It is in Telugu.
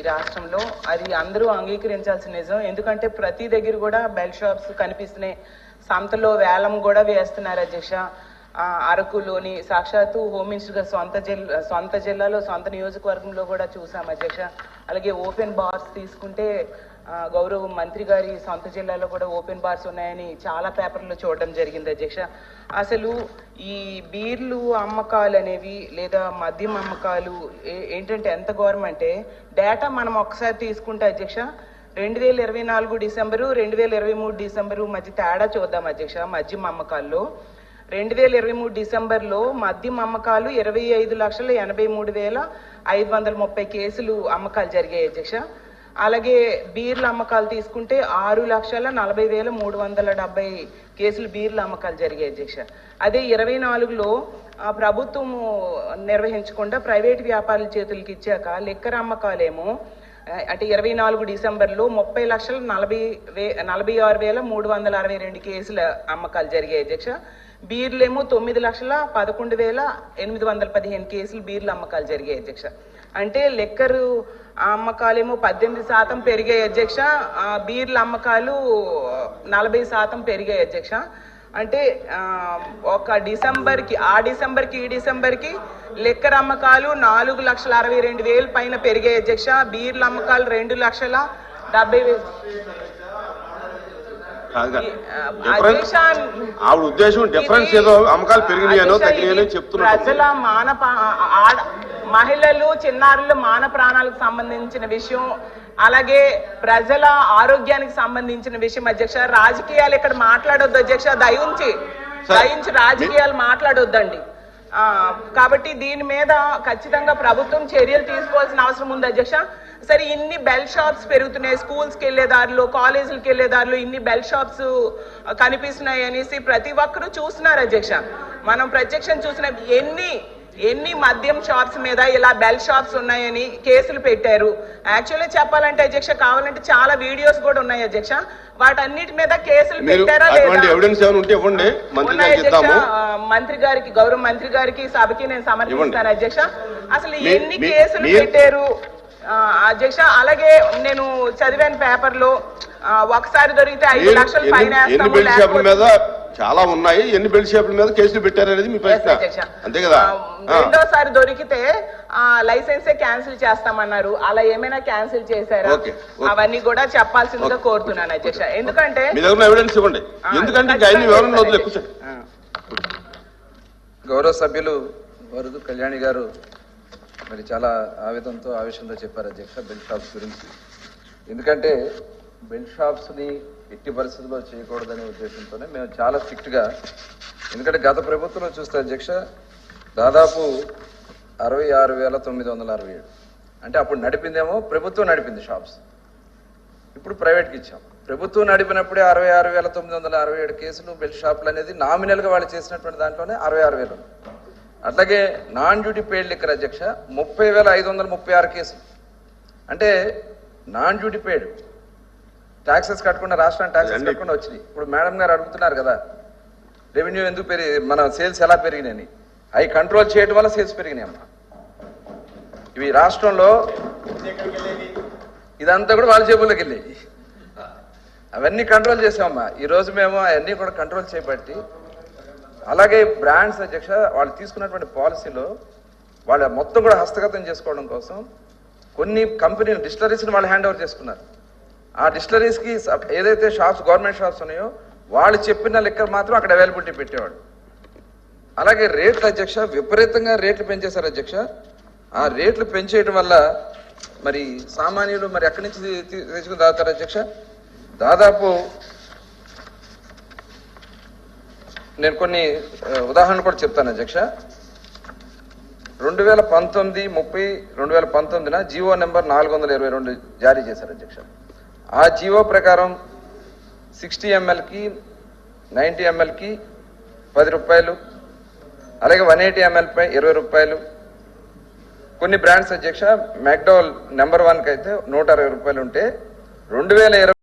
ఈ రాష్ట్రంలో. అది అందరూ అంగీకరించాల్సిన నిజం. ఎందుకంటే ప్రతి దగ్గర కూడా బెల్ షాప్స్ కనిపిస్తున్నాయి. సంతలో వేలం కూడా వేస్తున్నారు అధ్యక్ష. అరకులోని సాక్షాత్తు హోమ్ మినిస్టర్ గారు సొంత జిల్లాలో సొంత నియోజకవర్గంలో కూడా చూసాం అధ్యక్ష. అలాగే ఓపెన్ బార్స్ తీసుకుంటే గౌరవ మంత్రి గారి సొంత జిల్లాలో కూడా ఓపెన్ బార్స్ ఉన్నాయని చాలా పేపర్లో చూడడం జరిగింది అధ్యక్ష. అసలు ఈ బీర్లు అమ్మకాలు అనేవి లేదా మద్యం అమ్మకాలు ఏంటంటే ఎంత ఘోరం అంటే డేటా మనం ఒకసారి తీసుకుంటే అధ్యక్ష 2024 డిసెంబరు 2023 డిసెంబరు మధ్య తేడా చూద్దాం అధ్యక్ష. మద్యం అమ్మకాల్లో 2023 డిసెంబర్లో మద్యం అమ్మకాలు 25,83,530 కేసులు అమ్మకాలు జరిగాయి అధ్యక్ష. అలాగే బీర్ల అమ్మకాలు తీసుకుంటే 6,40,370 కేసులు బీర్ల అమ్మకాలు జరిగాయి అధ్యక్ష. అదే 24లో ప్రభుత్వం నిర్వహించకుండా ప్రైవేట్ వ్యాపారుల చేతులకి ఇచ్చాక లిక్కర్ అమ్మకాలేమో అంటే 24 డిసెంబర్లో 30,46,362 కేసుల అమ్మకాలు జరిగాయి అధ్యక్ష. బీర్లేమో 9,11,815 కేసులు బీర్ల అమ్మకాలు జరిగాయి అధ్యక్ష. అంటే లిక్కరు అమ్మకాలేమో 18% పెరిగాయి అధ్యక్ష. బీర్ల అమ్మకాలు 40% పెరిగాయి అధ్యక్ష. అంటే ఒక డిసెంబర్కి ఈ డిసెంబర్కి లిక్కర్ అమ్మకాలు 4,62,000 పైన పెరిగాయి అధ్యక్ష. బీర్ల అమ్మకాలు 2,70,000. ప్రజల మహిళలు చిన్నారుల మాన ప్రాణాలకు సంబంధించిన విషయం, అలాగే ప్రజల ఆరోగ్యానికి సంబంధించిన విషయం అధ్యక్ష. రాజకీయాలు ఇక్కడ మాట్లాడొద్దు అధ్యక్ష. దయించి రాజకీయాలు మాట్లాడొద్దండి. కాబట్టి దీని మీద ఖచ్చితంగా ప్రభుత్వం చర్యలు తీసుకోవాల్సిన అవసరం ఉంది అధ్యక్ష. సరే, ఇన్ని బెల్ షాప్స్ పెరుగుతున్నాయి, స్కూల్స్కి వెళ్ళేదారులు కాలేజీలకు వెళ్ళేదారులు ఇన్ని బెల్ షాప్స్ కనిపిస్తున్నాయి అనేసి ప్రతి ఒక్కరూ చూస్తున్నారు అధ్యక్ష. మనం ప్రత్యక్షం చూసిన ఎన్ని మద్యం షాప్స్ మీద ఇలా బెల్ షాప్స్ ఉన్నాయని కేసులు పెట్టారు. యాక్చువల్లీ చెప్పాలంటే అధ్యక్ష, కావాలంటే చాలా వీడియోస్ కూడా ఉన్నాయి అధ్యక్ష. వాటన్నిటి మీద కేసులు పెట్టారా లేదా మంత్రి గారికి, గౌరవ మంత్రి గారికి, సభకి నేను సమర్పిస్తాను అధ్యక్ష. అసలు ఎన్ని కేసులు పెట్టారు అధ్యక్ష? అలాగే నేను చదివాను పేపర్లో ఒకసారి దొరికితే 5 లక్షల ఫైన్ చాలా ఉన్నాయి. ఎన్ని బెల్ట్ షాపుల మీద కేసులు పెట్టారు అనేది మీ ప్రశ్న, అంతే కదా? రెండోసారి దొరికితే లైసెన్సే క్యాన్సిల్ చేస్తామన్నారు. అలా ఏమైనా క్యాన్సిల్ చేశారా? అవన్నీ కూడా చెప్పాల్సిందిగా కోరుతున్నాను అధ్యక్ష. ఎందుకంటే మీ దగ్గర ఎవిడెన్స్ ఇవ్వండి. ఎందుకంటే గౌరవ సభ్యులు వరదు కళ్యాణి గారు మరి చాలా ఆవేదనతో ఆవేశంతో చెప్పారు అధ్యక్ష బెల్ట్ షాప్స్ గురించి. ఎందుకంటే బెల్ట్ షాప్స్ని ఎట్టి పరిస్థితుల్లో చేయకూడదనే ఉద్దేశంతోనే మేము చాలా స్ట్రిక్ట్గా, ఎందుకంటే గత ప్రభుత్వంలో చూస్తే అధ్యక్ష దాదాపు 66,967 అంటే అప్పుడు నడిపిందేమో ప్రభుత్వం నడిపింది షాప్స్, ఇప్పుడు ప్రైవేట్కి ఇచ్చాం. ప్రభుత్వం నడిపినప్పుడే 66,967 కేసులు బెల్ట్ షాపులు అనేది నామినల్గా వాళ్ళు చేసినటువంటి దాంట్లోనే 66,000. అట్లాగే నాన్ డ్యూటీ పెయిడ్ లిక్కర్ అధ్యక్ష 30,536 కేసులు. అంటే నాన్ డ్యూటీ పెయిడ్ ట్యాక్సెస్ కట్టకుండా, రాష్ట్రానికి ట్యాక్సెస్ కట్టకుండా వచ్చినాయి. ఇప్పుడు మేడం గారు అడుగుతున్నారు కదా రెవెన్యూ ఎందుకు మన సేల్స్ ఎలా పెరిగినాయని. అవి కంట్రోల్ చేయడం వల్ల సేల్స్ పెరిగినాయి అమ్మా. ఇవి రాష్ట్రంలో ఇదంతా కూడా వాళ్ళ జేబుల్లోకి వెళ్ళాయి. అవన్నీ కంట్రోల్ చేసామమ్మా. ఈరోజు మేము అవన్నీ కూడా కంట్రోల్ చేయబట్టి, అలాగే బ్రాండ్స్ అధ్యక్ష వాళ్ళు తీసుకున్నటువంటి పాలసీలో వాళ్ళ మొత్తం కూడా హస్తగతం చేసుకోవడం కోసం కొన్ని కంపెనీలు డిస్టిలరీస్ని వాళ్ళు హ్యాండ్ ఓవర్ చేసుకున్నారు. ఆ డిస్టిలరీస్కి ఏదైతే షాప్స్ గవర్నమెంట్ షాప్స్ ఉన్నాయో వాళ్ళు చెప్పిన లిక్కర్ మాత్రం అక్కడ అవైలబిలిటీ పెట్టేవాడు. అలాగే రేట్లు అధ్యక్ష విపరీతంగా రేట్లు పెంచేశారు అధ్యక్ష. ఆ రేట్లు పెంచేయడం వల్ల మరి సామాన్యులు మరి ఎక్కడి నుంచి తెచ్చుకుని తాగుతారు అధ్యక్ష? దాదాపు నేను కొన్ని ఉదాహరణలు కూడా చెప్తాను అధ్యక్ష. 2019-30-2019 జీవో నెంబర్ 422 జారీ చేశారు అధ్యక్ష. ఆ జీవో ప్రకారం 60 mlకి 90 mlకి 10 రూపాయలు, అలాగే 180 ml పై 20 రూపాయలు. కొన్ని బ్రాండ్స్ అధ్యక్ష మెక్డోల్ నెంబర్ 1 కి అయితే 160 రూపాయలు ఉంటే 2020